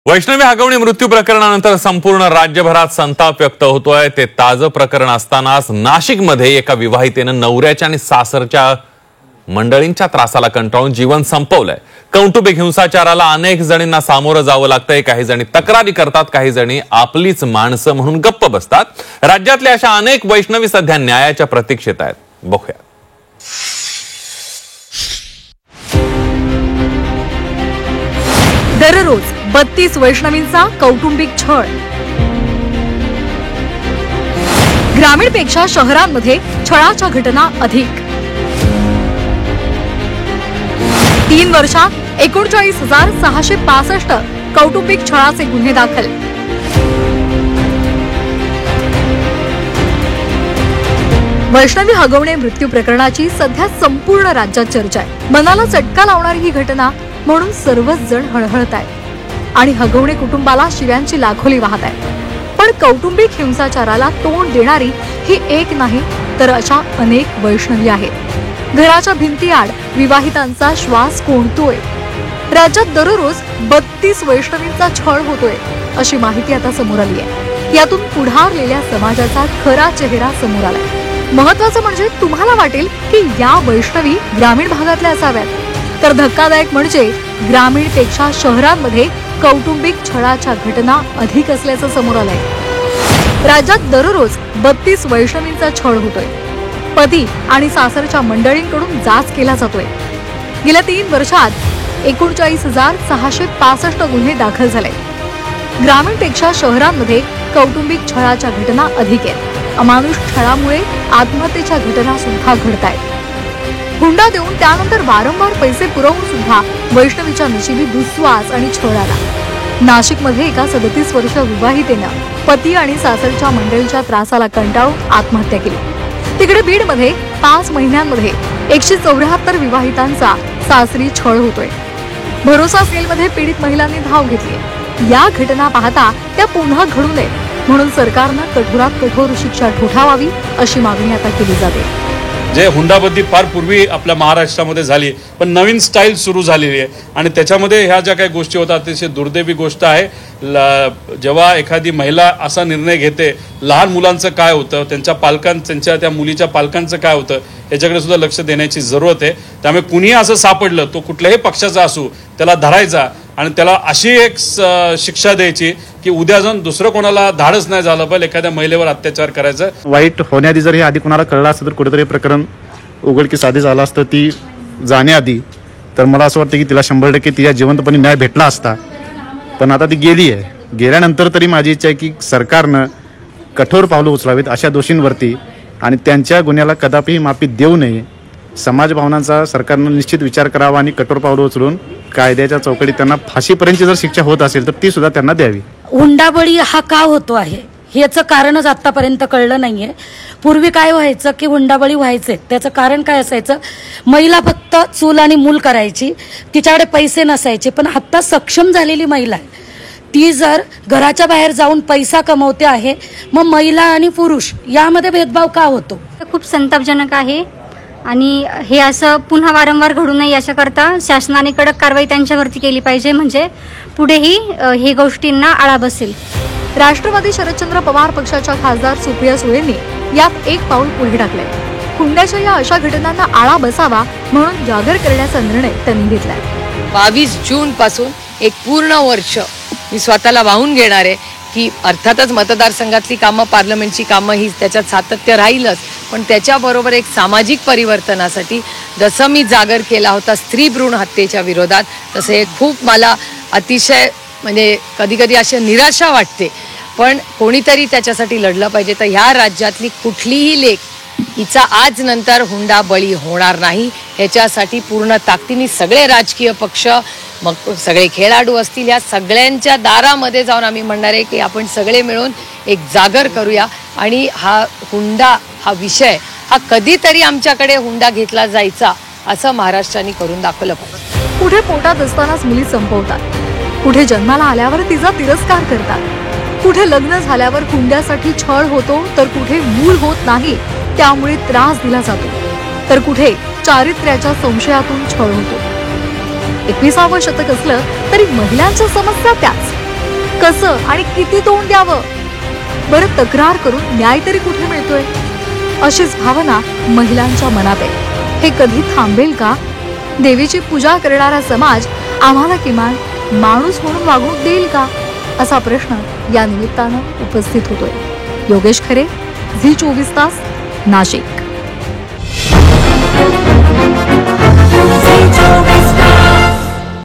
वैष्णवी हगवणी मृत्यू प्रकरणानंतर संपूर्ण राज्यभरात संताप व्यक्त होतोय। ते ताजं प्रकरण असतानाच नाशिकमध्ये एका विवाहितेनं नवऱ्याच्या आणि सासरच्या मंडळींच्या त्रासाला कंटाळून जीवन संपवलंय। कौटुंबिक हिंसाचाराला अनेक जणींना सामोरं जावं लागतंय। काही जणी तक्रारी करतात, काही जणी आपलीच माणसं म्हणून गप्प बसतात। राज्यातल्या अशा अनेक वैष्णवी सध्या न्यायाच्या प्रतीक्षेत आहेत। बघूया। दररोज 32 वैष्णवींचा कौटुंबिक छळ। ग्रामीणपेक्षा शहरांमध्ये छळाच्या घटना अधिक। 3 वर्षात 39,665 कौटुंबिक छळाचे गुन्हे दाखल। वैष्णवी हगवणे मृत्यू प्रकरणाची सध्या संपूर्ण राज्यात चर्चा आहे। मनाला चटका लावणारी ही घटना म्हणून सर्वच जण हळहळत आहेत आणि हगवणे कुटुंबाला शिव्यांची लाखोली वाहत आहे। पण कौटुंबिक हिंसाचाराला तोंड देणारी ही एक नाही तर अशा अनेक वैष्णवी आहेत। घराच्या भिंतीआड विवाहितांचा श्वास कोंडतोय। राज्यात दररोज 32 वैष्णवींचा छळ होतोय अशी माहिती आता समोर आली आहे। यातून पुढारलेल्या समाजाचा खरा चेहरा समोर आलाय। महत्त्वाचं म्हणजे तुम्हाला वाटेल की या वैष्णवी ग्रामीण भागातल्या असाव्यात, तर धक्कादायक म्हणजे ग्रामीणपेक्षा शहरांमध्ये कौटुंबिक छळाच्या घटना अधिक असल्याचं समोर आलंय। राज्यात दररोज 32 वैष्णवींचा छळ होतोय। पती आणि सासरच्या मंडळींकडून जाच केला जातोय। गेल्या 3 वर्षात 39,665 गुन्हे दाखल झाले। ग्रामीणपेक्षा शहरांमध्ये कौटुंबिक छळाच्या घटना अधिक आहेत। अमानुष छळामुळे आत्महत्येच्या घटना सुद्धा घडतायत। हुंडा देऊन त्यानंतर वारंवार पैसे पुरवून सुद्धा वैष्णवीच्या नशिबी दुस्वास आणि छळ आला। नाशिकमध्ये एका 37 वर्षीय विवाहितेनं पती आणि सासरच्या मंडळीच्या त्रासाला कंटाळून आत्महत्या केली। तिकडे बीडमध्ये 5 महिन्यांमध्ये 174 विवाहितांचा सासरी छळ होतोय। भरोसा सेलमध्ये पीडित महिलांनी धाव घेतली। या घटना पाहता त्या पुन्हा घडू नयेत म्हणून सरकारनं कठोरात कठोर शिक्षा ठोठावावी अशी मागणी आता केली जाते। जे हुंडाबद्दी फार पूर्वी आपल्या महाराष्ट्रामध्ये झाली, पण नवीन स्टाईल सुरू झालेली आहे आणि त्याच्यामध्ये ह्या ज्या काही गोष्टी होतात अतिशय दुर्दैवी गोष्ट आहे। जेव्हा एखादी महिला असा निर्णय घेते, लहान मुलांचं काय होतं, त्यांच्या त्या मुलीच्या पालकांचं काय होतं याच्याकडे सुद्धा लक्ष देण्याची जरूरत आहे। त्यामुळे कुणीही असं सापडलं, तो कुठल्याही पक्षाचा असू, त्याला धरायचा आणि त्याला अशी एक शिक्षा द्यायची की उद्या जाऊन दुसरं कोणाला धाडस नाही झालं पाहिजे एखाद्या महिलेवर अत्याचार करायचं। वाईट होण्याआधी जर हे आधी कोणाला कळलं असतं तर कुठेतरी प्रकरण उघडकीस आधी झालं असतं। ती जाण्याआधी तर मला असं वाटतं की तिला 100% तिला जिवंतपणे न्याय भेटला असता। पण आता ती गेली आहे। गेल्यानंतर तरी माझी इच्छा आहे की सरकारनं कठोर पावलं उचलावीत अशा दोषींवरती आणि त्यांच्या गुन्ह्याला कदापि माफी देऊ नये। समाज भावनांचा सरकारनं निश्चित विचार करावा आणि कठोर पावलं उचलून कायद्याच्या चौकटीत त्यांना फाशीपर्यंतची जर शिक्षा होत असेल तर ती सुद्धा त्यांना द्यावी। हुंडाबळी हा का होतो आहे याचं कारणच आतापर्यंत कळलं नाहीये। पूर्वी काय व्हायचं की हुंडाबळी व्हायचे, त्याचं कारण काय असायचं, महिला फक्त चूल आणि मूल करायची, तिच्याकडे पैसे नसायचे। पण आता सक्षम झालेली महिला आहे, ती जर घराच्या बाहेर जाऊन पैसा कमवते आहे, मग महिला आणि पुरुष यामध्ये भेदभाव का होतो? खूप संतापजनक आहे आणि हे असं पुन्हा वारंवार घडू नये याच्याकरता शासनाने कडक कारवाई त्यांच्यावरती केली पाहिजे, म्हणजे पुढेही हे गोष्टींना आळा बसेल। राष्ट्रवादी शरदचंद्र पवार पक्षाच्या खासदार सुप्रिया सुळेंनी यात एक पाऊल पुढे टाकले। हुंड्याच्या या अशा घटनांना आळा बसावा म्हणून जागर करण्याचा निर्णय त्यांनी घेतलाय। 22 जून पासून एक पूर्ण वर्ष मी स्वतःला वाहून घेणार आहे की अर्थातच मतदारसंघातली कामं, पार्लमेंटची कामं ही त्याच्यात सातत्य राहीलच, पण त्याच्याबरोबर एक सामाजिक परिवर्तनासाठी जसं मी जागर केला होता स्त्री भ्रूण हत्येच्या विरोधात, तसं हे खूप मला अतिशय म्हणजे कधी कधी अशी निराशा वाटते, पण कोणीतरी त्याच्यासाठी लढलं पाहिजे। तर ह्या राज्यातली कुठलीही लेक हिचा आज नंतर हुंडा बळी होणार नाही, ह्याच्यासाठी पूर्ण ताकदीने सगळे राजकीय पक्ष, मग सगळे खेळाडू असतील, या सगळ्यांच्या दारामध्ये जाऊन आम्ही म्हणणार आहे की आपण सगळे मिळून एक जागर करूया आणि हा हुंडा हा विषय हा कधीतरी आमच्याकडे हुंडा घेतला जायचा असं महाराष्ट्राने करून दाखवलं पाहिजे। कुठे पोटात असतानाच मुली संपवतात, कुठे जन्माला आल्यावर तिचा तिरस्कार करतात, कुठे लग्न झाल्यावर हुंड्यासाठी छळ होतो तर कुठे मूल होत नाही त्यामुळे त्रास दिला जातो, तर कुठे चारित्र्याच्या संशयातून छळ होतो। 21वे शतक असलं तरी महिलांच्या समस्या त्याच। कसं आणि किती तोंड द्यावं? बरं, तक्रार करून न्याय तरी कुठे मिळतोय? अशीच भावना महिलांच्या मनात आहे. हे कधी थांबेल का? देवीची पूजा करणारा समाज आम्हाला किमान माणूस म्हणून वागणूक देईल का, असा प्रश्न या निमित्तानं उपस्थित होतोय. योगेश खरे, झी 24 तास, नाशिक.